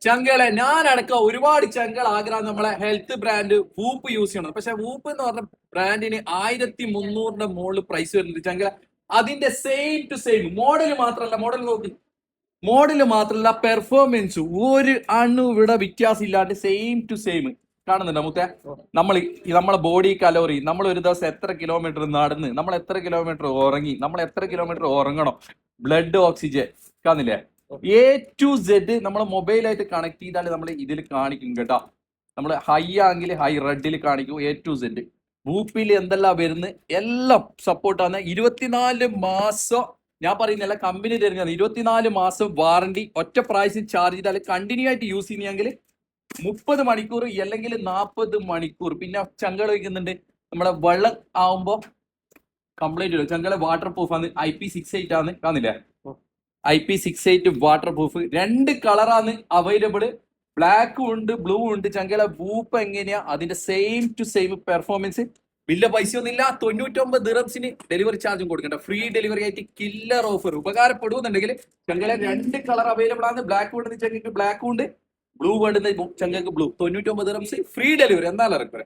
ചങ്കളെ ഞാനടക്കം ഒരുപാട് ചങ്കൾ ആഗ്രഹം നമ്മളെ ഹെൽത്ത് ബ്രാൻഡ് വൂപ്പ് യൂസ് ചെയ്യണം. പക്ഷെ വൂപ്പ് എന്ന് പറഞ്ഞ ബ്രാൻഡിന് 1300 മുകളിൽ പ്രൈസ് വരുന്നുണ്ട് ചങ്കളെ. അതിന്റെ സെയിം ടു സെയിം മോഡല് മാത്രല്ല പെർഫോമൻസ് ഒരു അണു ഇവിടെ വ്യത്യാസം ഇല്ലാണ്ട് സെയിം ടു സെയിം കാണുന്നുണ്ട് മുത്തേ. നമ്മളെ ബോഡി കലോറി, നമ്മൾ ഒരു ദിവസം എത്ര കിലോമീറ്റർ നടന്ന്, നമ്മൾ എത്ര കിലോമീറ്റർ ഉറങ്ങി, നമ്മൾ എത്ര കിലോമീറ്റർ ഉറങ്ങണം, ബ്ലഡ് ഓക്സിജൻ കാണില്ലേ, എ ടു സെഡ് നമ്മളെ മൊബൈലായിട്ട് കണക്ട് ചെയ്താൽ നമ്മൾ ഇതിൽ കാണിക്കും കേട്ടോ. നമ്മൾ ഹൈ ആണെങ്കിൽ ഹൈ റെഡിൽ കാണിക്കും എ ടു സെഡ്. വൂപ്പിൽ എന്തെല്ലാം വരുന്നത് എല്ലാം സപ്പോർട്ടാണ്. 24 മാസം ഞാൻ പറയുന്നില്ല, കമ്പനി തരുന്നതാണ്. 24 മാസം വാറണ്ടി. ഒറ്റ പ്രാവശ്യം ചാർജ് ചെയ്താൽ കണ്ടിന്യൂ ആയിട്ട് യൂസ് ചെയ്യുന്നെങ്കിൽ 30 മണിക്കൂർ അല്ലെങ്കിൽ 40 മണിക്കൂർ. പിന്നെ ചങ്കൾ വയ്ക്കുന്നുണ്ട്. നമ്മളെ വെള്ളം ആവുമ്പോ കംപ്ലൈന്റ് വരും. ചങ്കള വാട്ടർ പ്രൂഫ് ആണ്, IP68 ആണ് കാണില്ലേ, IP68 വാട്ടർ പ്രൂഫ്. 2 കളറാണ് അവൈലബിൾ, ബ്ലാക്കും ഉണ്ട് ബ്ലൂ ഉണ്ട്. ചങ്കല വൂപ്പ് എങ്ങനെയാ അതിന്റെ സെയിം ടു സെയിം പെർഫോമൻസ്. വലിയ പൈസ ഒന്നുമില്ല, 99 ദിറംസിന് ഡെലിവറി ചാർജും കൊടുക്കണ്ട. ഫ്രീ ഡെലിവറി ആയിട്ട് കില്ലർ ഓഫർ ഉപകാരപ്പെടുന്നുണ്ടെങ്കിൽ ചങ്കല 2 കളർ അവൈലബിൾ ആണ്. ബ്ലാക്ക് വേണ്ടുന്ന ചങ്കക്ക് ബ്ലാക്കും ഉണ്ട്, ബ്ലൂ വേണ്ടുന്ന ചങ്കക്ക് ബ്ലൂ. 99 dirhams free delivery. എന്തായാലും ഇറക്കുക.